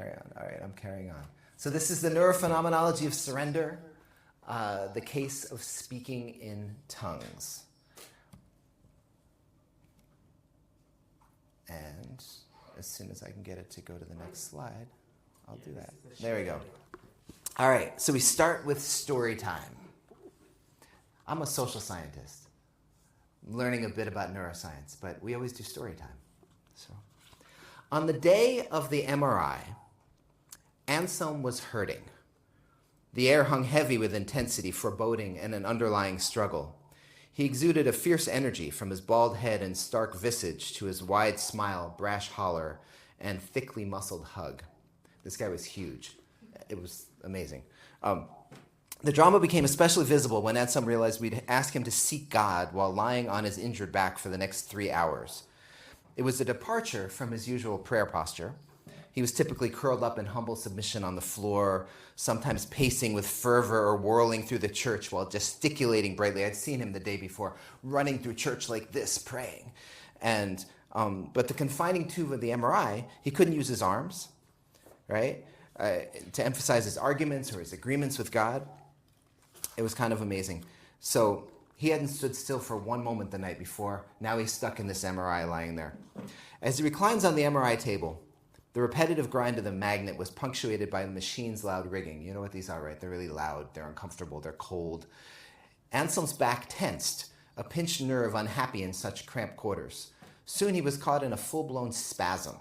carry on. All right, I'm carrying on. So this is the Neurophenomenology of surrender, the case of speaking in tongues. And as soon as I can get it to go to the next slide, I'll do that. There we go. All right, so we start with story time. I'm a social scientist. I'm learning a bit about neuroscience, but we always do story time. So, on the day of the MRI, Anselm was hurting. The air hung heavy with intensity, foreboding, and an underlying struggle. He exuded a fierce energy from his bald head and stark visage to his wide smile, brash holler, and thickly muscled hug. This guy was huge. It was amazing. The drama became especially visible when Anselm realized we'd ask him to seek God while lying on his injured back for the next 3 hours. It was a departure from his usual prayer posture. He was typically curled up in humble submission on the floor, sometimes pacing with fervor or whirling through the church while gesticulating brightly. I'd seen him the day before running through church like this, praying. But the confining tube of the MRI, he couldn't use his arms, right, to emphasize his arguments or his agreements with God. It was kind of amazing. So he hadn't stood still for one moment the night before. Now he's stuck in this MRI lying there. As he reclines on the MRI table, the repetitive grind of the magnet was punctuated by the machine's loud rigging. You know what these are, right? They're really loud, they're uncomfortable, they're cold. Anselm's back tensed, a pinched nerve unhappy in such cramped quarters. Soon he was caught in a full-blown spasm.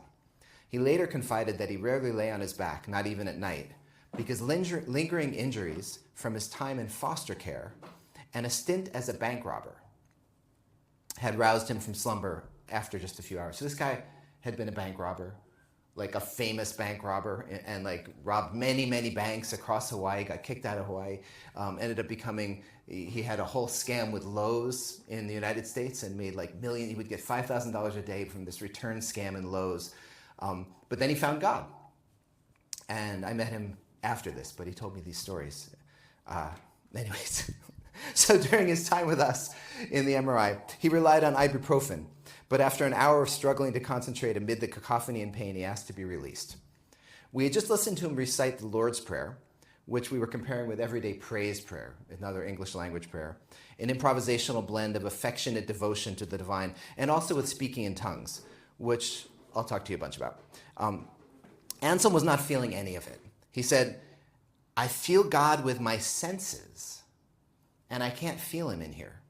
He later confided that he rarely lay on his back, not even at night, because lingering injuries from his time in foster care and a stint as a bank robber had roused him from slumber after just a few hours. So this guy had been a bank robber, like a famous bank robber, and like robbed many, many banks across Hawaii, got kicked out of Hawaii, ended up he had a whole scam with Lowe's in the United States and made like millions. He would get $5,000 a day from this return scam in Lowe's. But then he found God. And I met him after this, but he told me these stories. Anyways, so during his time with us in the MRI, he relied on ibuprofen. But after an hour of struggling to concentrate amid the cacophony and pain, he asked to be released. We had just listened to him recite the Lord's Prayer, which we were comparing with everyday praise prayer, another English language prayer, an improvisational blend of affectionate devotion to the divine, and also with speaking in tongues, which I'll talk to you a bunch about. Anselm was not feeling any of it. He said, I feel God with my senses, and I can't feel him in here.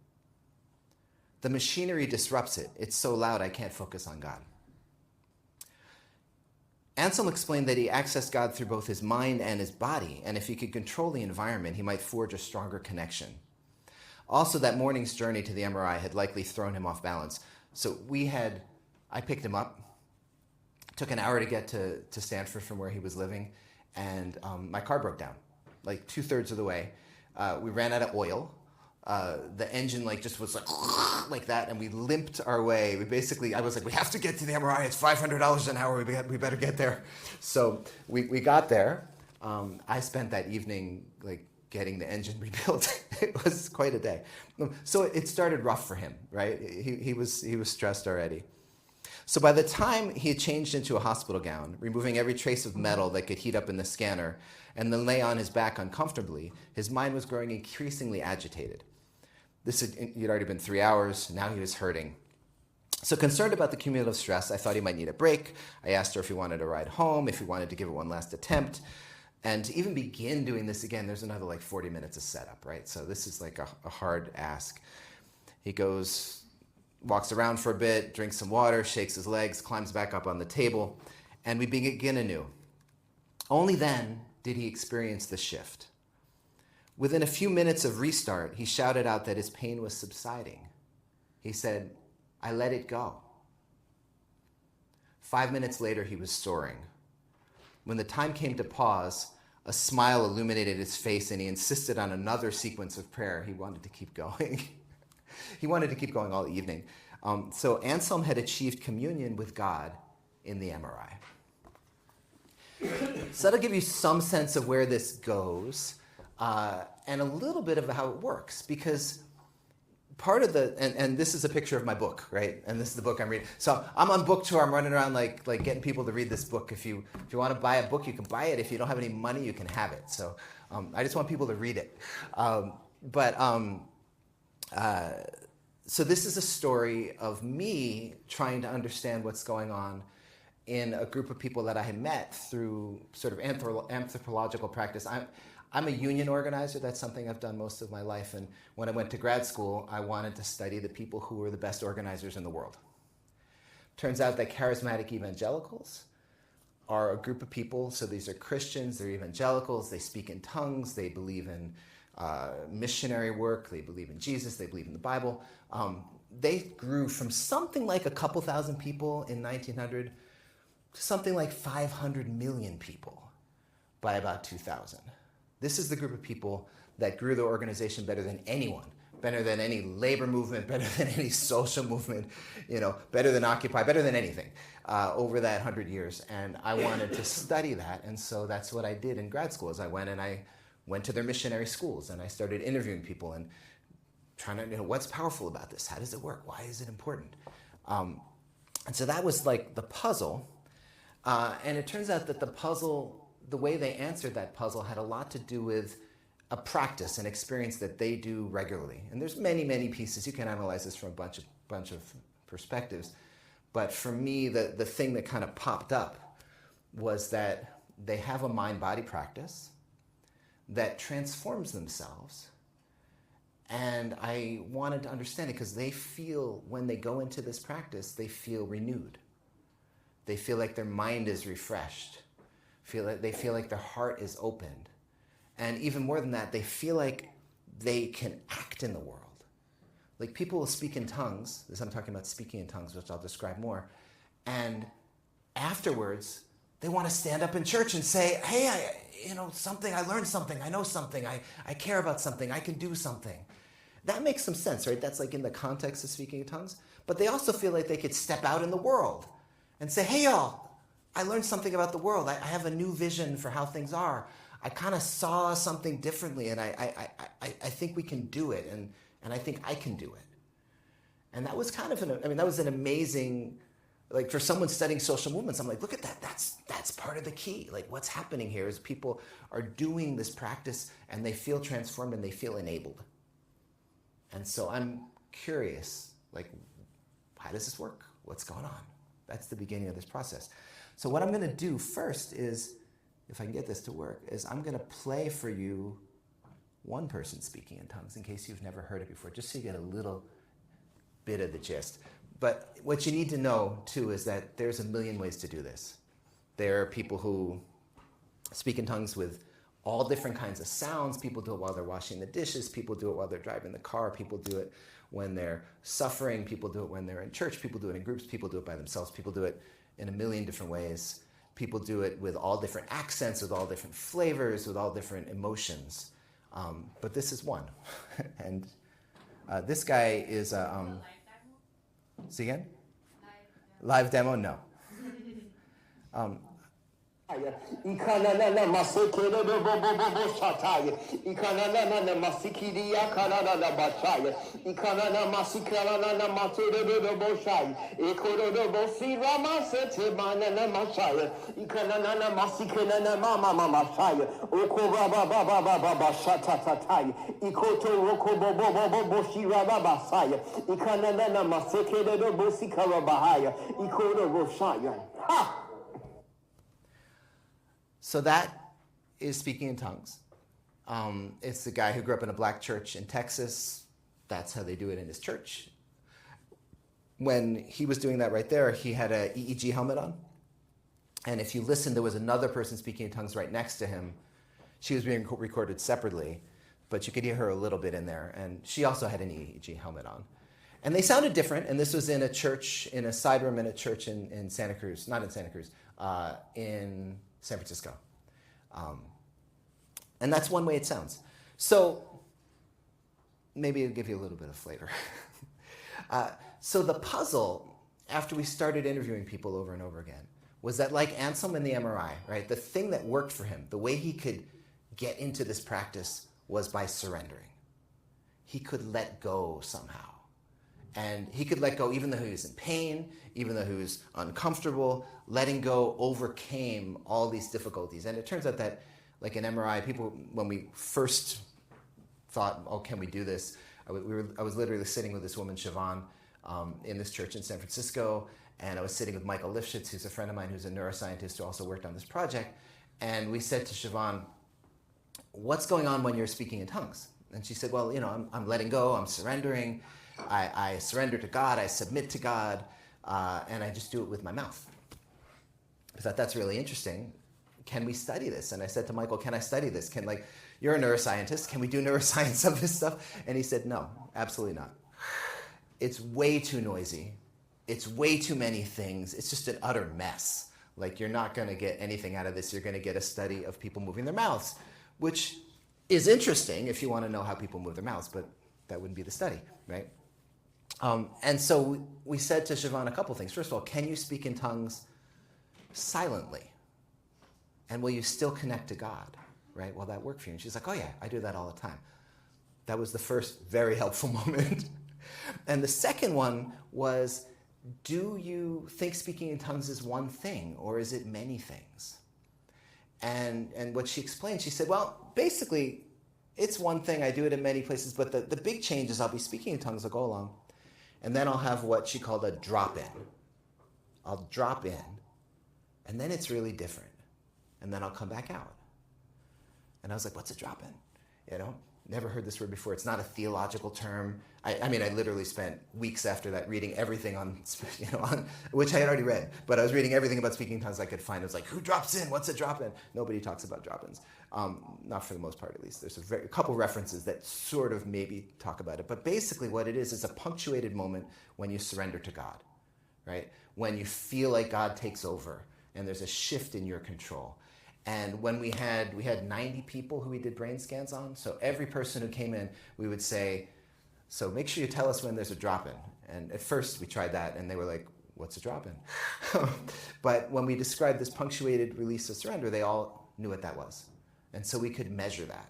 The machinery disrupts it. It's so loud I can't focus on God. Anselm explained that he accessed God through both his mind and his body, and if he could control the environment, he might forge a stronger connection. Also, that morning's journey to the MRI had likely thrown him off balance. So I picked him up. It took an hour to get to Stanford from where he was living, and my car broke down, like 2/3 of the way. We ran out of oil. The engine just was like that, and we limped our way. I was like, we have to get to the MRI. It's $500 an hour. We better get there. So we got there. I spent that evening getting the engine rebuilt. It was quite a day. So it started rough for him, right? He was stressed already. So by the time he had changed into a hospital gown, removing every trace of metal that could heat up in the scanner, and then lay on his back uncomfortably, his mind was growing increasingly agitated. He'd already been 3 hours, now he was hurting. So concerned about the cumulative stress, I thought he might need a break. I asked her if he wanted a ride home, if he wanted to give it one last attempt. And to even begin doing this again, there's another 40 minutes of setup, right? So this is a hard ask. He walks around for a bit, drinks some water, shakes his legs, climbs back up on the table, and we begin anew. Only then did he experience the shift. Within a few minutes of restart, he shouted out that his pain was subsiding. He said, I let it go. 5 minutes later, he was soaring. When the time came to pause, a smile illuminated his face, and he insisted on another sequence of prayer. He wanted to keep going. He wanted to keep going all evening. So Anselm had achieved communion with God in the MRI. So that'll give you some sense of where this goes and a little bit of how it works, because part of and this is a picture of my book, right? And this is the book I'm reading. So I'm on book tour. I'm running around like getting people to read this book. If you want to buy a book, you can buy it. If you don't have any money, you can have it. So I just want people to read it. So this is a story of me trying to understand what's going on in a group of people that I had met through sort of anthropological practice. I'm a union organizer. That's something I've done most of my life. And when I went to grad school, I wanted to study the people who were the best organizers in the world. Turns out that charismatic evangelicals are a group of people. So these are Christians, they're evangelicals, they speak in tongues, they believe in missionary work, they believe in Jesus, they believe in the Bible. They grew from something like a couple thousand people in 1900 to something like 500 million people by about 2000. This is the group of people that grew the organization better than anyone, better than any labor movement, better than any social movement, better than Occupy, better than anything over that 100 years. And I wanted to study that, and so that's what I did in grad school. Is I went to their missionary schools, and I started interviewing people and trying to, what's powerful about this? How does it work? Why is it important? And so that was like the puzzle. And it turns out that the puzzle, the way they answered that puzzle had a lot to do with a practice, an experience that they do regularly. And there's many, many pieces. You can analyze this from a bunch of perspectives. But for me, the thing that kind of popped up was that they have a mind-body practice that transforms themselves. And I wanted to understand it because they feel, when they go into this practice, they feel renewed. They feel like their mind is refreshed. They feel like their heart is opened. And even more than that, they feel like they can act in the world. Like people will speak in tongues. This I'm talking about speaking in tongues, which I'll describe more. And afterwards, they want to stand up in church and say, hey, I learned something, I know something, I care about something, I can do something. That makes some sense, right? That's like in the context of speaking in tongues. But they also feel like they could step out in the world and say, hey, y'all, I learned something about the world. I have a new vision for how things are. I kind of saw something differently, and I think we can do it, and I think I can do it. And that was kind of that was an amazing, like for someone studying social movements, I'm like, look at that, that's part of the key. Like what's happening here is people are doing this practice and they feel transformed and they feel enabled. And so I'm curious, like, how does this work? What's going on? That's the beginning of this process. So what I'm going to do first is, if I can get this to work, is I'm going to play for you one person speaking in tongues in case you've never heard it before, just so you get a little bit of the gist. But what you need to know, too, is that there's a million ways to do this. There are people who speak in tongues with all different kinds of sounds. People do it while they're washing the dishes. People do it while they're driving the car. People do it when they're suffering. People do it when they're in church. People do it in groups. People do it by themselves. People do it in a million different ways. People do it with all different accents, with all different flavors, with all different emotions. But this is one. And this guy is a... see again? Live demo? No. Ikanana masekere bobo shataya. Ikanana masikiri yakanana bachaya. Ikanana masikana na matere bobo shai. Ekoro bobo sira masete manana mashaya. Ikanana masikana na mama shaya. Okora baba shatatataya. Ikoto roko bobo shira baba saya. Ikanana masekere bobo sikara bahaya. Ikoro boshaya. Ha! So that is speaking in tongues. It's the guy who grew up in a black church in Texas. That's how they do it in his church. When he was doing that right there, he had an EEG helmet on. And if you listen, there was another person speaking in tongues right next to him. She was being recorded separately, but you could hear her a little bit in there. And she also had an EEG helmet on. And they sounded different. And this was in a church, in a side room in a church in Santa Cruz. Not in Santa Cruz. In San Francisco. And that's one way it sounds. So maybe it'll give you a little bit of flavor. So the puzzle, after we started interviewing people over and over again, was that like Anselm in the MRI, right? The thing that worked for him, the way he could get into this practice was by surrendering. He could let go somehow. And he could let go even though he was in pain, even though he was uncomfortable. Letting go overcame all these difficulties. And it turns out that, like in MRI, people, when we first thought, oh, can we do this? I was literally sitting with this woman, Siobhan, in this church in San Francisco, and I was sitting with Michael Lifshitz, who's a friend of mine who's a neuroscientist who also worked on this project, and we said to Siobhan, what's going on when you're speaking in tongues? And she said, well, I'm letting go, I'm surrendering, I surrender to God, I submit to God, and I just do it with my mouth. I thought, that's really interesting. Can we study this? And I said to Michael, can I study this? You're a neuroscientist, can we do neuroscience of this stuff? And he said, no, absolutely not. It's way too noisy. It's way too many things. It's just an utter mess. You're not going to get anything out of this. You're going to get a study of people moving their mouths, which is interesting if you want to know how people move their mouths, but that wouldn't be the study, right? And so we said to Siobhan a couple things. First of all, can you speak in tongues silently? And will you still connect to God? Right? Will that work for you? And she's like, oh yeah, I do that all the time. That was the first very helpful moment. And the second one was, do you think speaking in tongues is one thing, or is it many things? And what she explained, she said, well, basically, it's one thing. I do it in many places, but the big change is I'll be speaking in tongues, I'll go along, and then I'll have what she called a drop-in. I'll drop in, and then it's really different. And then I'll come back out. And I was like, what's a drop-in? Never heard this word before. It's not a theological term. I literally spent weeks after that reading everything on which I had already read, but I was reading everything about speaking tongues I could find. It was like, who drops in? What's a drop-in? Nobody talks about drop-ins. Not for the most part, at least. There's a couple references that sort of maybe talk about it. But basically what it is a punctuated moment when you surrender to God, right? When you feel like God takes over and there's a shift in your control. And when we had 90 people who we did brain scans on, so every person who came in, we would say, so make sure you tell us when there's a drop-in. And at first we tried that, and they were like, what's a drop-in? But when we described this punctuated release of surrender, they all knew what that was. And so we could measure that.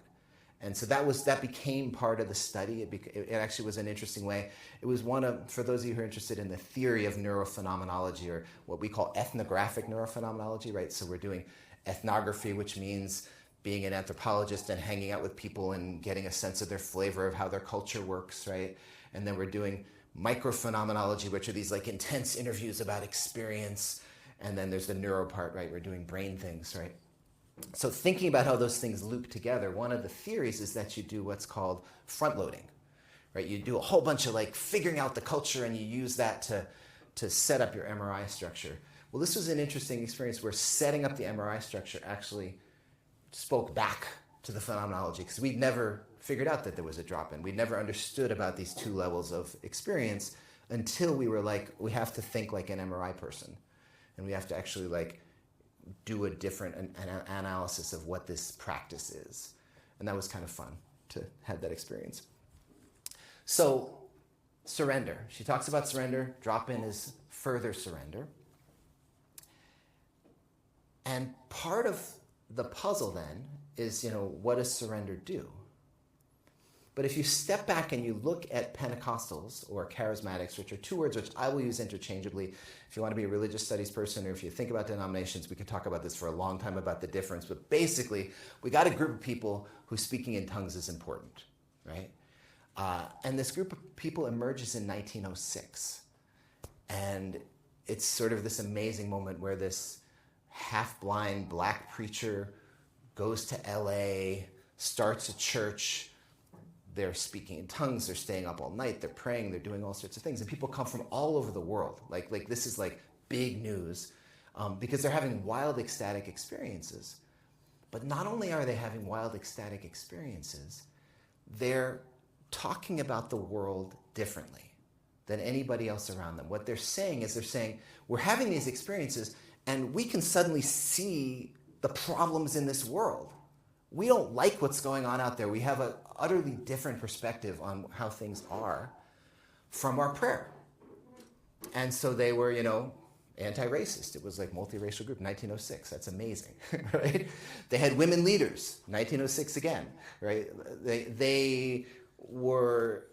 And so that became part of the study. It actually was an interesting way. It was for those of you who are interested in the theory of neurophenomenology, or what we call ethnographic neurophenomenology, right? So we're doing ethnography, which means being an anthropologist and hanging out with people and getting a sense of their flavor of how their culture works, right? And then we're doing microphenomenology, which are these intense interviews about experience. And then there's the neuro part, right? We're doing brain things, right? So thinking about how those things loop together, one of the theories is that you do what's called front loading, right? You do a whole bunch of figuring out the culture, and you use that to set up your MRI structure. Well, this was an interesting experience where setting up the MRI structure actually spoke back to the phenomenology, because we'd never figured out that there was a drop-in. We'd never understood about these two levels of experience until we were we have to think like an MRI person. And we have to actually do a different analysis of what this practice is. And that was kind of fun to have that experience. So, surrender. She talks about surrender. Drop-in is further surrender. And part of the puzzle then is, what does surrender do? But if you step back and you look at Pentecostals or charismatics, which are two words which I will use interchangeably. If you want to be a religious studies person, or if you think about denominations, we could talk about this for a long time about the difference. But basically, we got a group of people who speaking in tongues is important, right? And this group of people emerges in 1906. And it's sort of this amazing moment where this half-blind black preacher goes to LA, starts a church. They're speaking in tongues, they're staying up all night, they're praying, they're doing all sorts of things. And people come from all over the world. This is big news, because they're having wild ecstatic experiences. But not only are they having wild ecstatic experiences, they're talking about the world differently than anybody else around them. What they're saying is we're having these experiences, and we can suddenly see the problems in this world. We don't like what's going on out there. We have an utterly different perspective on how things are from our prayer. And so they were, anti-racist. It was multiracial group, 1906. That's amazing, right? They had women leaders, 1906 again, right? They were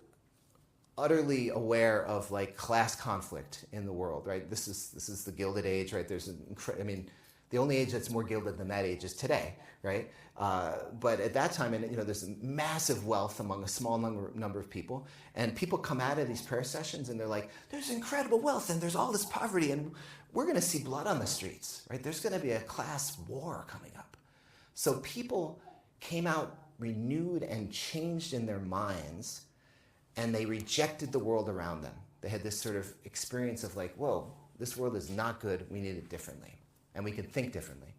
utterly aware of like class conflict in the world, right? This is the Gilded Age, right? The only age that's more gilded than that age is today, right? But at that time, and there's massive wealth among a small number of people, and people come out of these prayer sessions and they're like, "There's incredible wealth and there's all this poverty, and we're going to see blood on the streets, right? There's going to be a class war coming up." So people came out renewed and changed in their minds, and they rejected the world around them. They had this sort of experience of like, whoa, this world is not good, we need it differently, and we can think differently.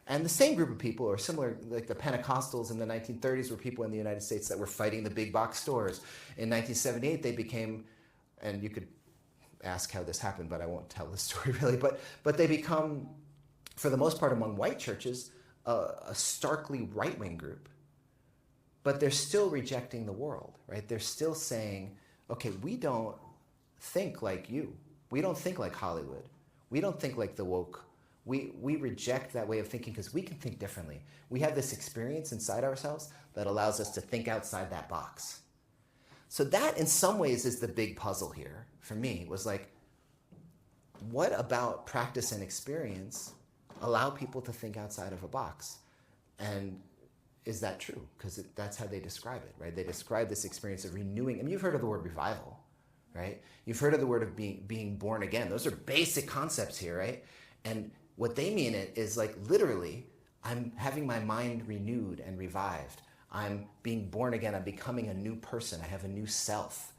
And the same group of people, or similar, like the Pentecostals in the 1930s were people in the United States that were fighting the big box stores. In 1978, they became, and you could ask how this happened, but I won't tell the story really, but they become, for the most part among white churches, a starkly right-wing group. But they're still rejecting the world, right? They're still saying, okay, we don't think like you. We don't think like Hollywood. We don't think like the woke. We reject that way of thinking because we can think differently. We have this experience inside ourselves that allows us to think outside that box. So that, in some ways, is the big puzzle here for me, was like, what about practice and experience allow people to think outside of a box? And is that true? Because that's how they describe it, right? They describe this experience of renewing. I mean, you've heard of the word revival, right? You've heard of the word of being born again. Those are basic concepts here, right? And what they mean it is like literally, I'm having my mind renewed and revived. I'm being born again. I'm becoming a new person. I have a new self.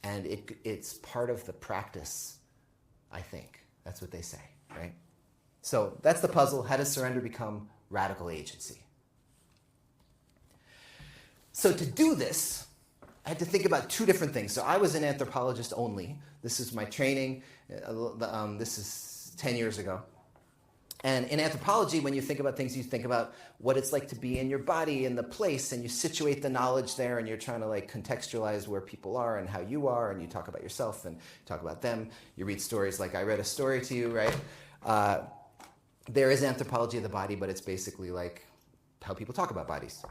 And it's part of the practice, I think. That's what they say, right? So that's the puzzle. How does surrender become radical agency? So to do this, I had to think about two different things. So I was an anthropologist only. This is my training. This is 10 years ago. And in anthropology, when you think about things, you think about what it's like to be in your body, in the place, and you situate the knowledge there, and you're trying to like contextualize where people are and how you are, and you talk about yourself and talk about them. You read stories like I read a story to you, right? There is anthropology of the body, but it's basically like how people talk about bodies.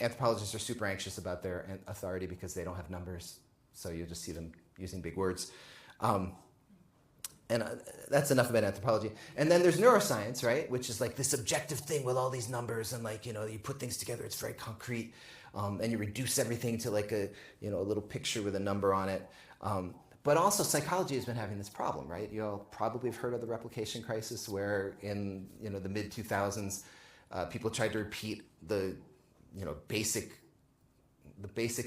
Anthropologists are super anxious about their authority because they don't have numbers, so you'll just see them using big words. And that's enough about anthropology. And then there's neuroscience, right, which is like this objective thing with all these numbers, and like, you put things together, it's very concrete, and you reduce everything to like a little picture with a number on it. But also psychology has been having this problem, right? You all probably have heard of the replication crisis, where in the mid-2000s, people tried to repeat the basic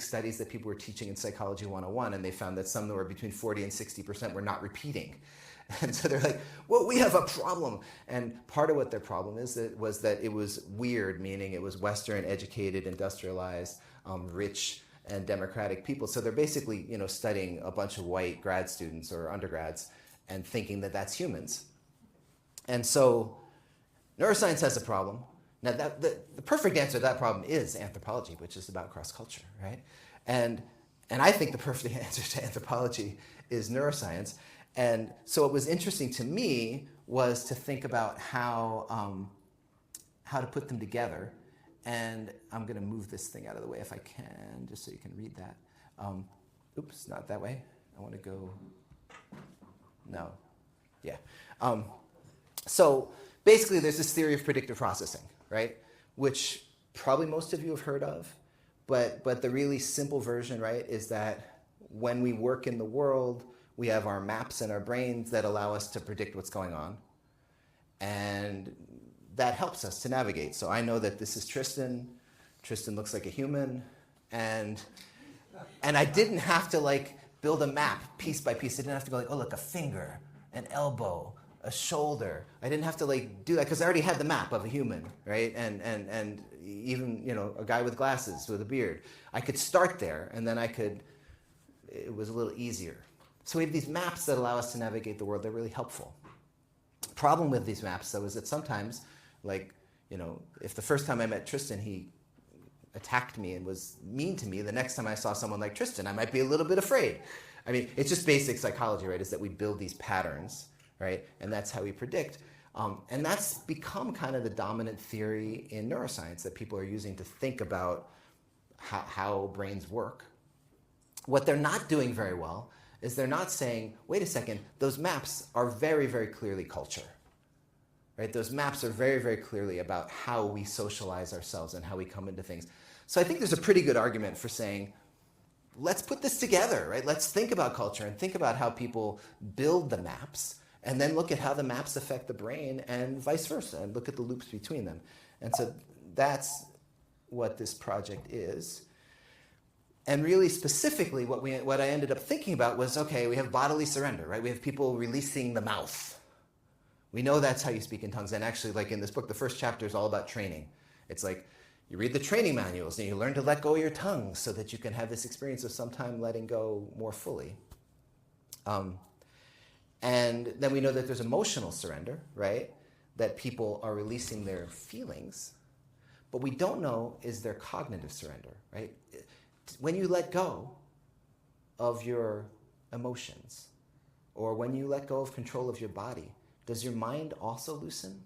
studies that people were teaching in Psychology 101, and they found that somewhere between 40 and 60% were not repeating. And so they're like, well, we have a problem. And part of what their problem was that it was weird, meaning it was Western, educated, industrialized, rich, and democratic people. So they're basically, studying a bunch of white grad students or undergrads and thinking that that's humans. And so neuroscience has a problem. Now, the perfect answer to that problem is anthropology, which is about cross-culture, right? And I think the perfect answer to anthropology is neuroscience. And so what was interesting to me was to think about how to put them together. And I'm going to move this thing out of the way if I can, just so you can read that. Oops, not that way. I want to go, no. Yeah. So basically, there's this theory of predictive processing, right? Which probably most of you have heard of, but the really simple version, right, is that when we work in the world, we have our maps in our brains that allow us to predict what's going on, and that helps us to navigate. So I know that this is Tristan. Tristan looks like a human, and I didn't have to like build a map piece by piece. I didn't have to go like, oh look, a finger, an elbow, a shoulder. I didn't have to like do that because I already had the map of a human, right? And even a guy with glasses with a beard. I could start there, and then it was a little easier. So we have these maps that allow us to navigate the world. They're really helpful. Problem with these maps, though, is that sometimes, like, if the first time I met Tristan, he attacked me and was mean to me, the next time I saw someone like Tristan, I might be a little bit afraid. I mean, it's just basic psychology, right, is that we build these patterns, right, and that's how we predict. And that's become kind of the dominant theory in neuroscience that people are using to think about how brains work. What they're not doing very well is they're not saying, wait a second, those maps are very, very clearly culture. Right? Those maps are very, very clearly about how we socialize ourselves and how we come into things. So I think there's a pretty good argument for saying, let's put this together, right? Let's think about culture and think about how people build the maps, and then look at how the maps affect the brain and vice versa, and look at the loops between them. And so that's what this project is. And really specifically, what I ended up thinking about was, okay, we have bodily surrender, right? We have people releasing the mouth. We know that's how you speak in tongues. And actually, like in this book, the first chapter is all about training. It's like you read the training manuals and you learn to let go of your tongue so that you can have this experience of sometime letting go more fully. And then we know that there's emotional surrender, right? That people are releasing their feelings. But we don't know is there cognitive surrender, right? When you let go of your emotions, or when you let go of control of your body, does your mind also loosen?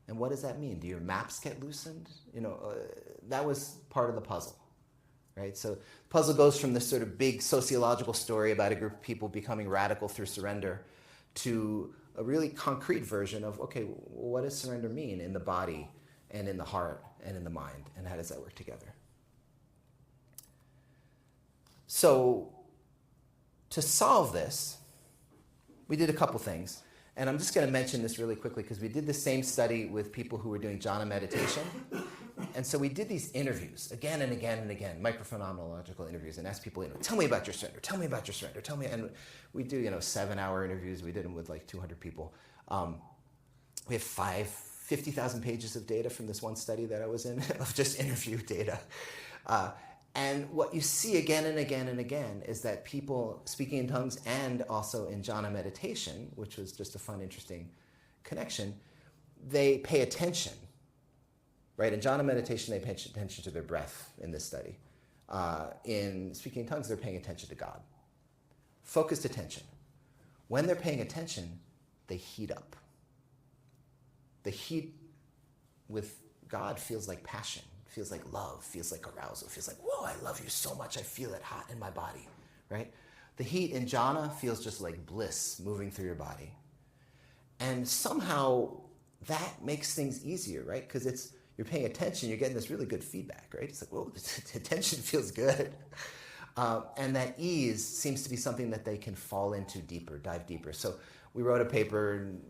And what does that mean? Do your maps get loosened? That was part of the puzzle, right? So the puzzle goes from this sort of big sociological story about a group of people becoming radical through surrender to a really concrete version of, okay, what does surrender mean in the body and in the heart and in the mind, and how does that work together? So to solve this, we did a couple things. And I'm just going to mention this really quickly because we did the same study with people who were doing jhana meditation. And so we did these interviews again and again and again, microphenomenological interviews, and asked people, tell me about your surrender, tell me about your surrender, tell me. And we do, 7-hour interviews. We did them with like 200 people. We have 50,000 pages of data from this one study that I was in of just interview data. And what you see again and again and again is that people speaking in tongues and also in jhana meditation, which was just a fun, interesting connection, they pay attention, right? In jhana meditation, they pay attention to their breath in this study. In speaking in tongues, they're paying attention to God. Focused attention. When they're paying attention, they heat up. The heat with God feels like passion. Feels like love, feels like arousal, feels like, whoa, I love you so much, I feel it hot in my body, right? The heat in jhana feels just like bliss moving through your body. And somehow that makes things easier, right? Because you're paying attention, you're getting this really good feedback, right? It's like, whoa, the attention feels good. And that ease seems to be something that they can fall into deeper, dive deeper. So we wrote a paper and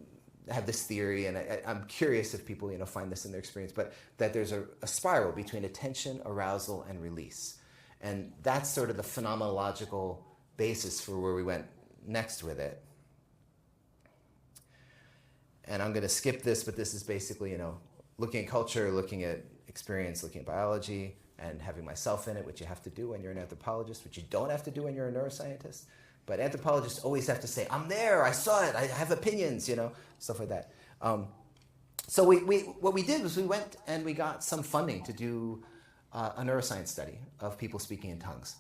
have this theory, and I'm curious if people find this in their experience, but that there's a spiral between attention, arousal, and release. And that's sort of the phenomenological basis for where we went next with it. And I'm going to skip this, but this is basically, looking at culture, looking at experience, looking at biology, and having myself in it, which you have to do when you're an anthropologist, which you don't have to do when you're a neuroscientist. But anthropologists always have to say, I'm there, I saw it, I have opinions, stuff like that. So what we did was we went and we got some funding to do a neuroscience study of people speaking in tongues.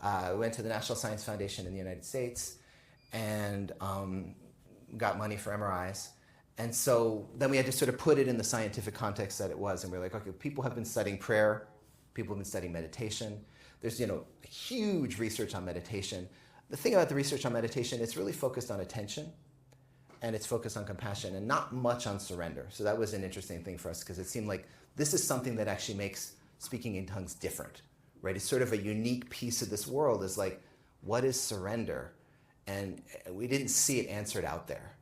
We went to the National Science Foundation in the United States and got money for MRIs. And so then we had to sort of put it in the scientific context that it was. And we were like, okay, people have been studying prayer, people have been studying meditation. There's, huge research on meditation. The thing about the research on meditation, it's really focused on attention and it's focused on compassion and not much on surrender. So that was an interesting thing for us because it seemed like this is something that actually makes speaking in tongues different, right? It's sort of a unique piece of this world is like, what is surrender? And we didn't see it answered out there.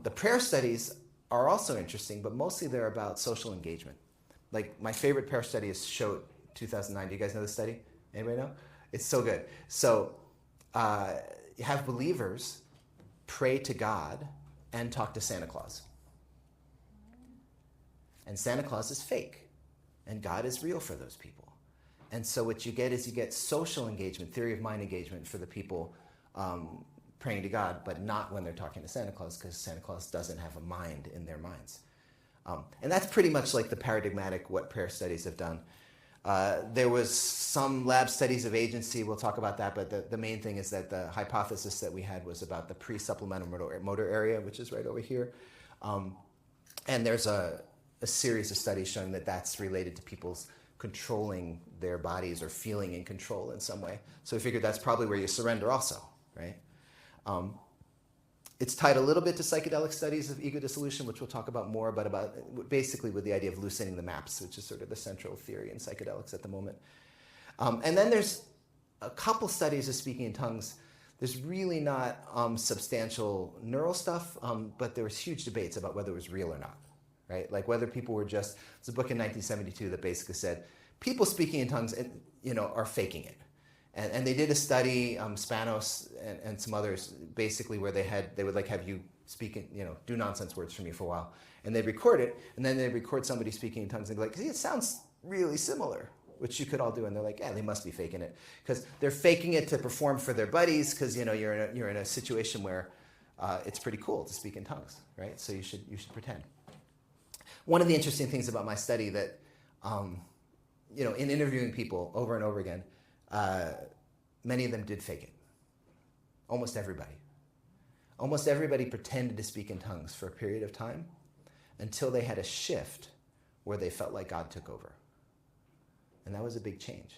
The prayer studies are also interesting, but mostly they're about social engagement. Like my favorite prayer study is Show 2009. Do you guys know this study? Anybody know? It's so good. So you have believers pray to God and talk to Santa Claus. And Santa Claus is fake. And God is real for those people. And so what you get is you get social engagement, theory of mind engagement for the people praying to God, but not when they're talking to Santa Claus because Santa Claus doesn't have a mind in their minds. And that's pretty much like the paradigmatic what prayer studies have done. There was some lab studies of agency, we'll talk about that, but the main thing is that the hypothesis that we had was about the pre-supplemental motor area, which is right over here. And there's a series of studies showing that that's related to people's controlling their bodies or feeling in control in some way. So we figured that's probably where you surrender also, right? It's tied a little bit to psychedelic studies of ego dissolution, which we'll talk about more, but about basically with the idea of loosening the maps, which is sort of the central theory in psychedelics at the moment. And then there's a couple studies of speaking in tongues. There's really not substantial neural stuff, but there was huge debates about whether it was real or not, right? Like whether people were just, there's a book in 1972 that basically said, people speaking in tongues, are faking it. And they did a study, Spanos and some others, basically where they would like have you speak, do nonsense words from you for a while, and they'd record it, and then they'd record somebody speaking in tongues and be like, see, it sounds really similar, which you could all do, and they're like, yeah, they must be faking it, because they're faking it to perform for their buddies, because you're in a situation where it's pretty cool to speak in tongues, right? So you should pretend. One of the interesting things about my study that, in interviewing people over and over again. Many of them did fake it. Almost everybody. Almost everybody pretended to speak in tongues for a period of time until they had a shift where they felt like God took over. And that was a big change.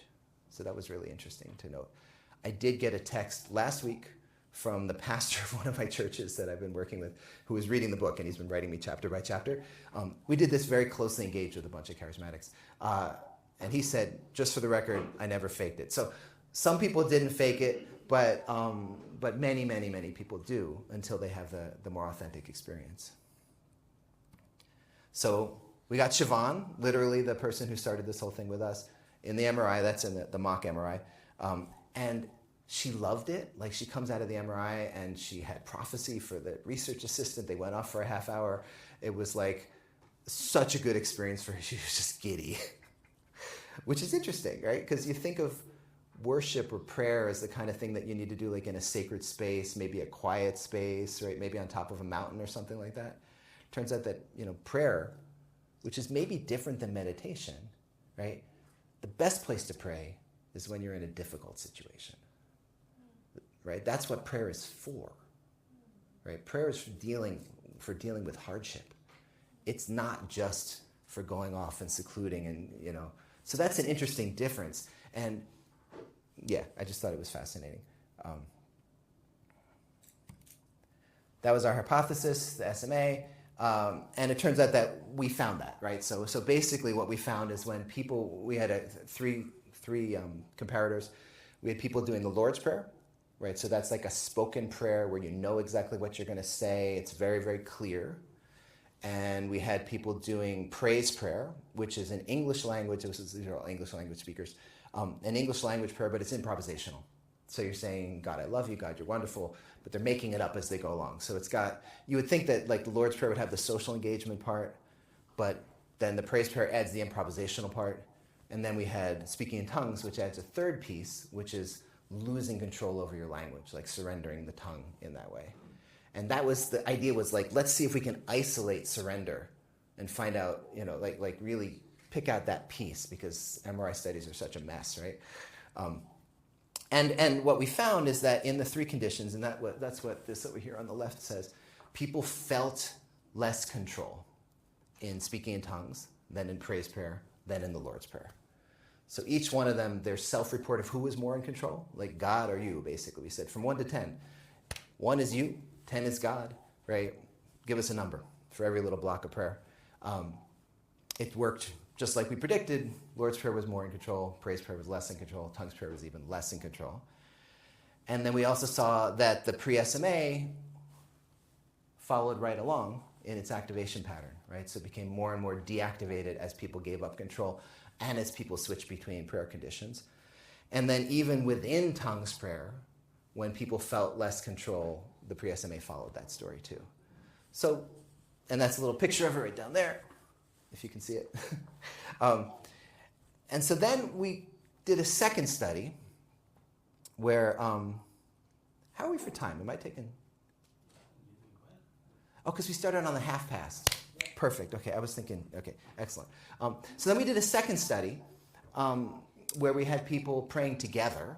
So that was really interesting to note. I did get a text last week from the pastor of one of my churches that I've been working with, who was reading the book, and he's been writing me chapter by chapter. We did this very closely engaged with a bunch of charismatics. And he said, just for the record, I never faked it. So some people didn't fake it, but many, many, many people do until they have the more authentic experience. So we got Siobhan, literally the person who started this whole thing with us, in the MRI. That's in the mock MRI. And she loved it. Like, she comes out of the MRI and she had prophecy for the research assistant. They went off for a half hour. It was like such a good experience for her. She was just giddy. Which is interesting, right? Because you think of worship or prayer as the kind of thing that you need to do like in a sacred space, maybe a quiet space, right? Maybe on top of a mountain or something like that. Turns out that, prayer, which is maybe different than meditation, right? The best place to pray is when you're in a difficult situation, right? That's what prayer is for, right? Prayer is for dealing with hardship. It's not just for going off and secluding and, So that's an interesting difference. And yeah, I just thought it was fascinating. That was our hypothesis, the SMA. And it turns out that we found that, right? So basically what we found is when we had three comparators. We had people doing the Lord's Prayer, right? So that's like a spoken prayer where you know exactly what you're going to say. It's very, very clear. And we had people doing praise prayer, which is an English language. These are all English language speakers. An English language prayer, but it's improvisational. So you're saying, God, I love you. God, you're wonderful. But they're making it up as they go along. So you would think that like the Lord's Prayer would have the social engagement part, but then the praise prayer adds the improvisational part. And then we had speaking in tongues, which adds a third piece, which is losing control over your language, like surrendering the tongue in that way. And that was, the idea was like, let's see if we can isolate surrender and find out, like really pick out that piece, because MRI studies are such a mess, right? And what we found is that in the three conditions, and that's what this over here on the left says, people felt less control in speaking in tongues than in praise prayer, than in the Lord's Prayer. So each one of them, their self-report of who was more in control, like God or you, basically. We said from 1 to 10. 1 is you, 10 is God, right? Give us a number for every little block of prayer. It worked just like we predicted. Lord's Prayer was more in control. Praise prayer was less in control. Tongues prayer was even less in control. And then we also saw that the pre-SMA followed right along in its activation pattern, right? So it became more and more deactivated as people gave up control and as people switched between prayer conditions. And then even within tongues prayer, when people felt less control, the pre-SMA followed that story too. So, and that's a little picture of it right down there, if you can see it. And so then we did a second study where, how are we for time? Am I taking? Oh, because we started on the half past. Perfect. Okay, I was thinking, okay, excellent. So then we did a second study where we had people praying together,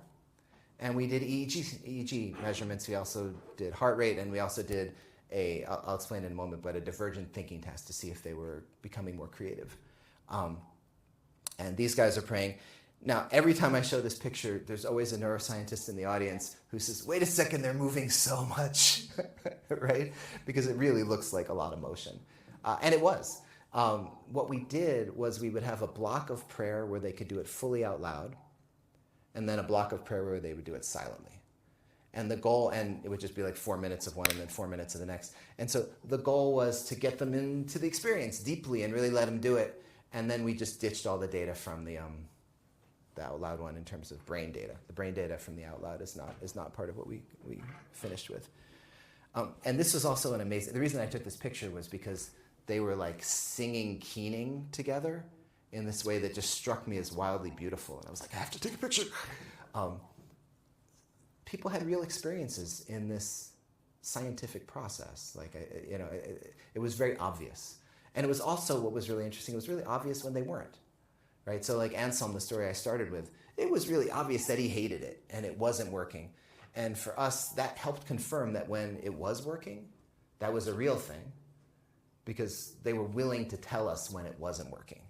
and we did EEG measurements. We also did heart rate, and we also did I'll explain in a moment, but a divergent thinking test to see if they were becoming more creative. And these guys are praying. Now, every time I show this picture, there's always a neuroscientist in the audience who says, wait a second, they're moving so much, right? Because it really looks like a lot of motion. And it was. What we did was we would have a block of prayer where they could do it fully out loud, and then a block of prayer where they would do it silently. And the goal, and it would just be like 4 minutes of one and then 4 minutes of the next. And so the goal was to get them into the experience deeply and really let them do it. And then we just ditched all the data from the out loud one in terms of brain data. The brain data from the out loud is not part of what we finished with. And this was also an amazing, the reason I took this picture was because they were like singing keening together in this way that just struck me as wildly beautiful. And I was like, I have to take a picture. People had real experiences in this scientific process. Like, it was very obvious. And it was also, what was really interesting, it was really obvious when they weren't. Right? So like Anselm, the story I started with, it was really obvious that he hated it and it wasn't working. And for us, that helped confirm that when it was working, that was a real thing, because they were willing to tell us when it wasn't working.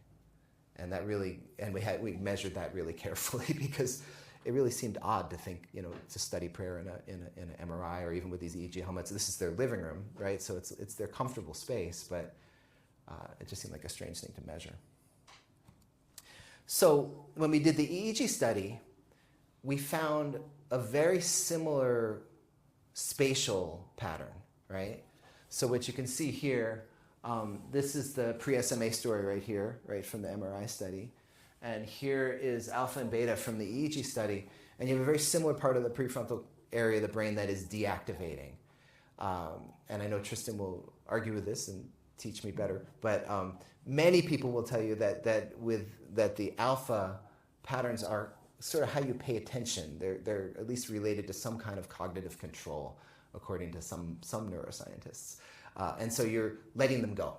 And that really, and we measured that really carefully, because it really seemed odd to think, to study prayer in an MRI or even with these EEG helmets. This is their living room, right? So it's their comfortable space, but it just seemed like a strange thing to measure. So when we did the EEG study, we found a very similar spatial pattern, right? So what you can see here, this is the pre-SMA story right here, right, from the MRI study. And here is alpha and beta from the EEG study. And you have a very similar part of the prefrontal area of the brain that is deactivating. And I know Tristan will argue with this and teach me better, but many people will tell you that the alpha patterns are sort of how you pay attention. They're at least related to some kind of cognitive control, according to some neuroscientists. And so you're letting them go,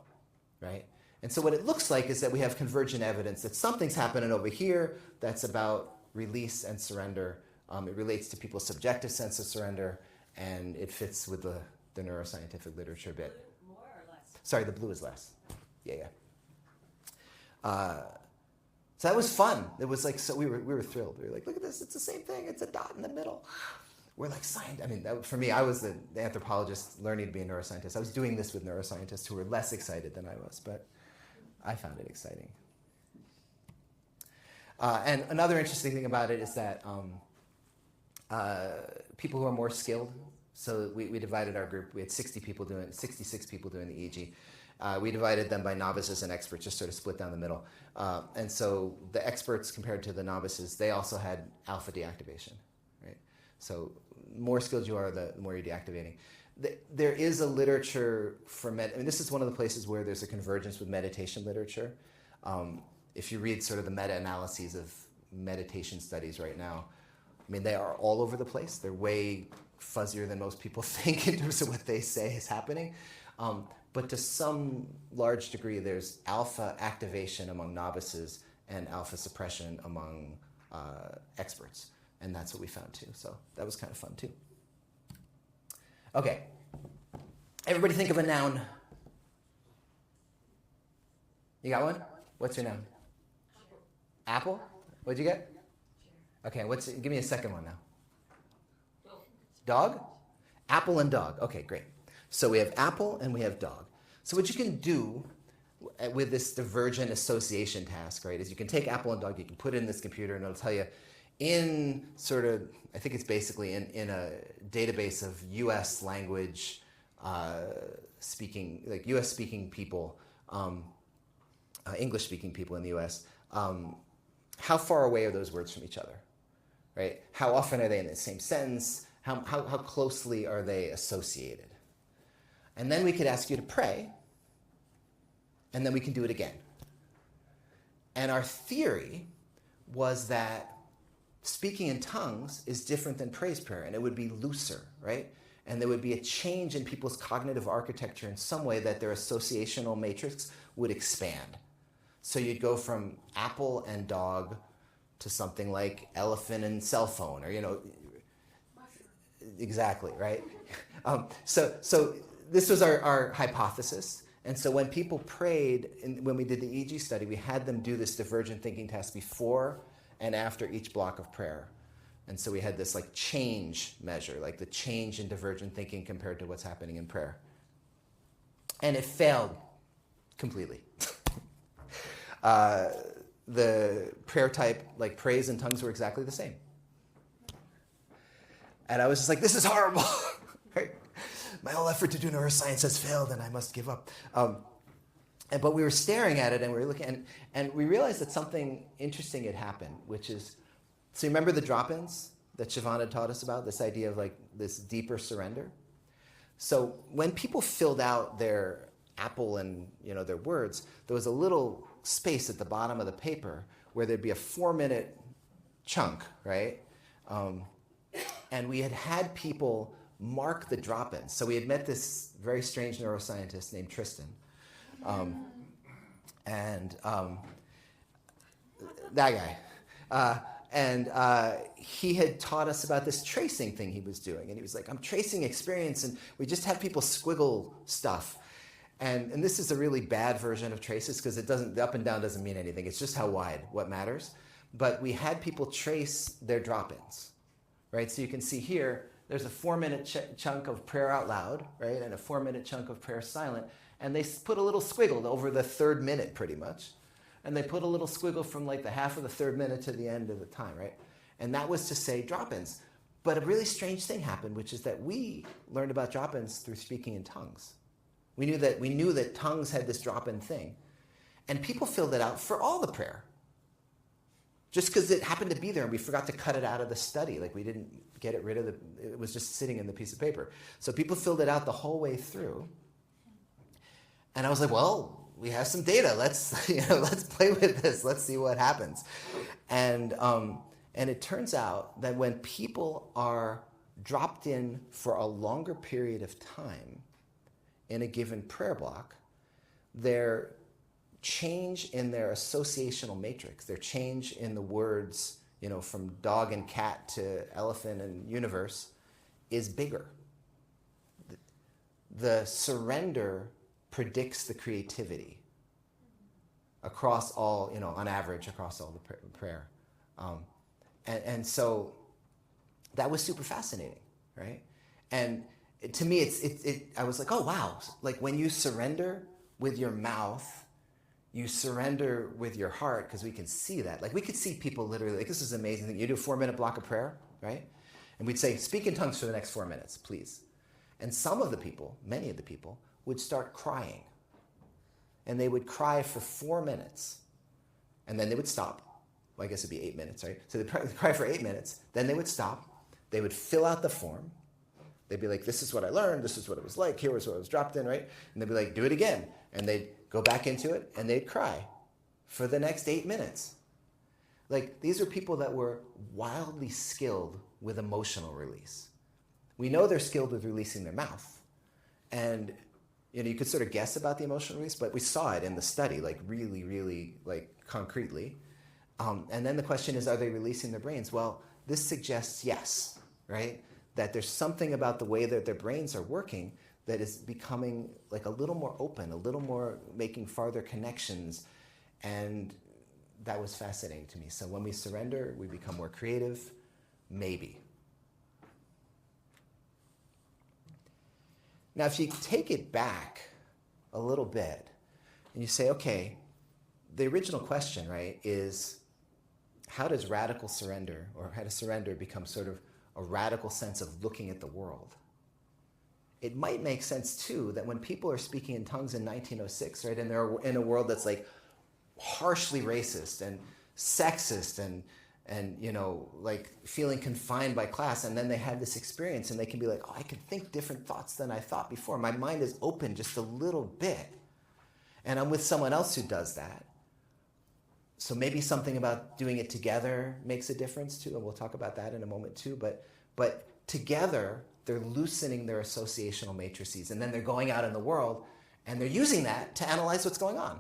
right? And so what it looks like is that we have convergent evidence that something's happening over here that's about release and surrender. It relates to people's subjective sense of surrender, and it fits with the neuroscientific literature a bit. More or less? Sorry, the blue is less. Yeah. So that was fun. It was like, so we were thrilled. We were like, look at this, it's the same thing. It's a dot in the middle. We're like, for me, I was the anthropologist learning to be a neuroscientist. I was doing this with neuroscientists who were less excited than I was, but I found it exciting. And another interesting thing about it is that people who are more skilled, so we divided our group. We had 66 people doing the EEG. We divided them by novices and experts, just sort of split down the middle. And so the experts compared to the novices, they also had alpha deactivation, right? So more skilled you are, the more you're deactivating. There is a literature for this is one of the places where there's a convergence with meditation literature. If you read sort of the meta-analyses of meditation studies right now, they are all over the place. They're way fuzzier than most people think in terms of what they say is happening. But to some large degree, there's alpha activation among novices and alpha suppression among experts. And that's what we found too. So that was kind of fun too. Okay. Everybody think of a noun. You got one? What's your noun? Apple? What'd you get? Okay, give me a second one now. Dog? Apple and dog. Okay, great. So we have apple and we have dog. So what you can do with this divergent association task, right, is you can take apple and dog, you can put it in this computer, and it'll tell you in sort of, I think it's basically in a database of U.S. language speaking, like U.S. speaking people, English speaking people in the U.S., how far away are those words from each other, right? How often are they in the same sentence? How closely are they associated? And then we could ask you to pray, and then we can do it again. And our theory was that speaking in tongues is different than praise prayer, and it would be looser, right? And there would be a change in people's cognitive architecture in some way that their associational matrix would expand. So you'd go from apple and dog to something like elephant and cell phone, or, exactly, right? So this was our hypothesis, And so when people prayed, when we did the EEG study, we had them do this divergent thinking test before and after each block of prayer. And so we had this like change measure, like the change in divergent thinking compared to what's happening in prayer. And it failed completely. The prayer type, like praise and tongues, were exactly the same. And I was just like, this is horrible. Right? My whole effort to do neuroscience has failed and I must give up. But we were staring at it and we were looking, and we realized that something interesting had happened, which is, so you remember the drop-ins that Siobhan had taught us about, this idea of like this deeper surrender? So when people filled out their apple and their words, there was a little space at the bottom of the paper where there'd be a 4-minute chunk, right? And we had people mark the drop-ins. So we had met this very strange neuroscientist named Tristan. That guy. He had taught us about this tracing thing he was doing. And he was like, I'm tracing experience. And we just have people squiggle stuff. And this is a really bad version of traces because the up and down doesn't mean anything. It's just how wide, what matters. But we had people trace their drop-ins, right? So you can see here, there's a 4-minute chunk of prayer out loud, right? And a 4-minute chunk of prayer silent. And they put a little squiggle over the 3rd minute pretty much. And they put a little squiggle from like the half of the 3rd minute to the end of the time, right? And that was to say drop-ins. But a really strange thing happened, which is that we learned about drop-ins through speaking in tongues. We knew that tongues had this drop-in thing. And people filled it out for all the prayer. Just because it happened to be there and we forgot to cut it out of the study. Like we didn't get it rid of it was just sitting in the piece of paper. So people filled it out the whole way through. And I was like, well, we have some data. Let's play with this. Let's see what happens. And it turns out that when people are dropped in for a longer period of time in a given prayer block, their change in their associational matrix, their change in the words, from dog and cat to elephant and universe, is bigger. The surrender predicts the creativity across all, on average, across all the prayer. And so that was super fascinating, right? And to me, I was like, oh, wow. Like when you surrender with your mouth, you surrender with your heart, because we can see that. Like we could see people literally, like this is an amazing thing. You do a 4-minute block of prayer, right? And we'd say, speak in tongues for the next 4 minutes, please. And many of the people, would start crying. And they would cry for 4 minutes. And then they would stop. Well, I guess it'd be 8 minutes, right? So they'd cry for 8 minutes. Then they would stop. They would fill out the form. They'd be like, this is what I learned. This is what it was like. Here was what I was dropped in, right? And they'd be like, do it again. And they'd go back into it, and they'd cry for the next 8 minutes. Like, these are people that were wildly skilled with emotional release. We know they're skilled with releasing their mouth. And, you could sort of guess about the emotional release, but we saw it in the study, like, really, really, like, concretely. And then the question is, are they releasing their brains? Well, this suggests yes, right? That there's something about the way that their brains are working that is becoming like a little more open, a little more making farther connections. And that was fascinating to me. So when we surrender, we become more creative, maybe. Now, if you take it back a little bit and you say, okay, the original question, right, is how does radical surrender, or how does surrender become sort of a radical sense of looking at the world? It might make sense, too, that when people are speaking in tongues in 1906, right, and they're in a world that's like harshly racist and sexist and like feeling confined by class, and then they have this experience and they can be like, oh, I can think different thoughts than I thought before. My mind is open just a little bit. And I'm with someone else who does that. So maybe something about doing it together makes a difference, too, and we'll talk about that in a moment, too. But together, they're loosening their associational matrices, and then they're going out in the world, and they're using that to analyze what's going on.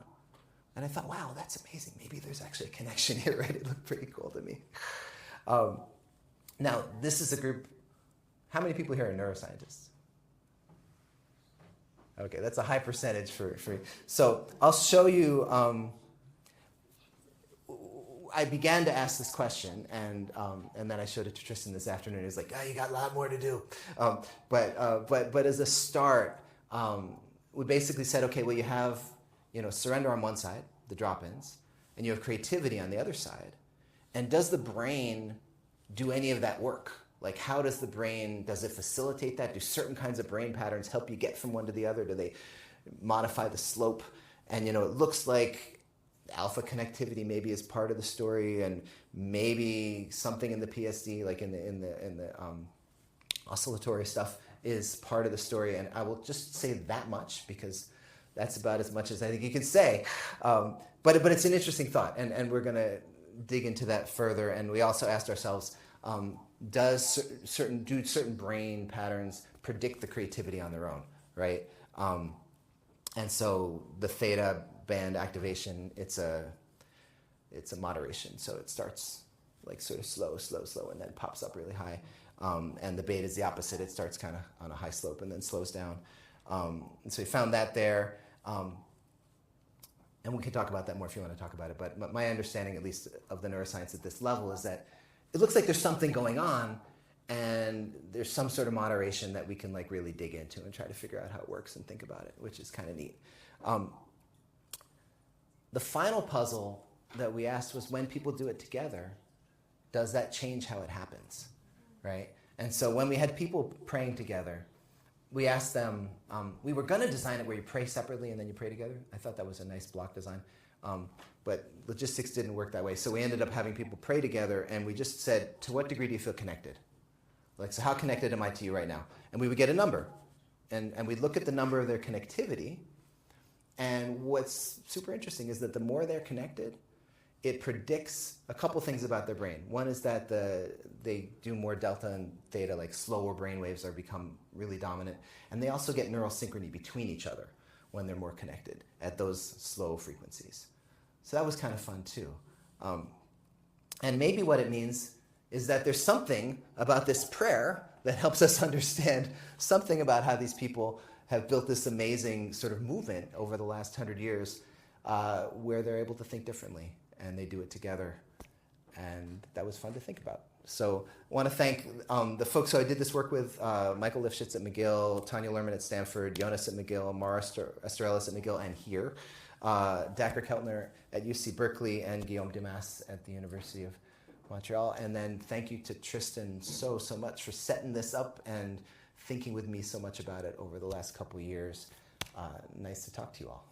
And I thought, wow, that's amazing. Maybe there's actually a connection here, right? It looked pretty cool to me. Now, this is a group. How many people here are neuroscientists? Okay, that's a high percentage for. So I'll show you. I began to ask this question, and then I showed it to Tristan this afternoon. He was like, "Oh, you got a lot more to do." But as a start, we basically said, okay, well, you have surrender on one side, the drop-ins, and you have creativity on the other side. And does the brain do any of that work? Like, how does the brain, does it facilitate that? Do certain kinds of brain patterns help you get from one to the other? Do they modify the slope? And, it looks like alpha connectivity maybe is part of the story, and maybe something in the PSD, like in the oscillatory stuff, is part of the story. And I will just say that much, because that's about as much as I think you can say. But it's an interesting thought, and we're going to dig into that further. And we also asked ourselves, do certain brain patterns predict the creativity on their own, right? And so the theta band activation, it's a moderation. So it starts like sort of slow, and then pops up really high. And the beta is the opposite. It starts kind of on a high slope and then slows down. And so we found that there. And we can talk about that more if you want to talk about it. But my understanding, at least, of the neuroscience at this level is that it looks like there's something going on, and there's some sort of moderation that we can like really dig into and try to figure out how it works and think about it, which is kind of neat. The final puzzle that we asked was, when people do it together, does that change how it happens, right? And so when we had people praying together, we asked them, we were going to design it where you pray separately and then you pray together. I thought that was a nice block design. But logistics didn't work that way. So we ended up having people pray together, and we just said, to what degree do you feel connected? Like, so how connected am I to you right now? And we would get a number. And we'd look at the number of their connectivity. And what's super interesting is that the more they're connected, it predicts a couple things about their brain. One is that they do more delta and theta, like slower brain waves are become really dominant. And they also get neural synchrony between each other when they're more connected at those slow frequencies. So that was kind of fun too. And maybe what it means is that there's something about this prayer that helps us understand something about how these people have built this amazing sort of movement over the last 100 years where they're able to think differently, and they do it together. And that was fun to think about. So I want to thank the folks who I did this work with, Michael Lifshitz at McGill, Tanya Lerman at Stanford, Jonas at McGill, Mara Estrellas at McGill, and here, Dacher Keltner at UC Berkeley, and Guillaume Dumas at the University of Montreal. And then thank you to Tristan so much for setting this up and thinking with me so much about it over the last couple years. Nice to talk to you all.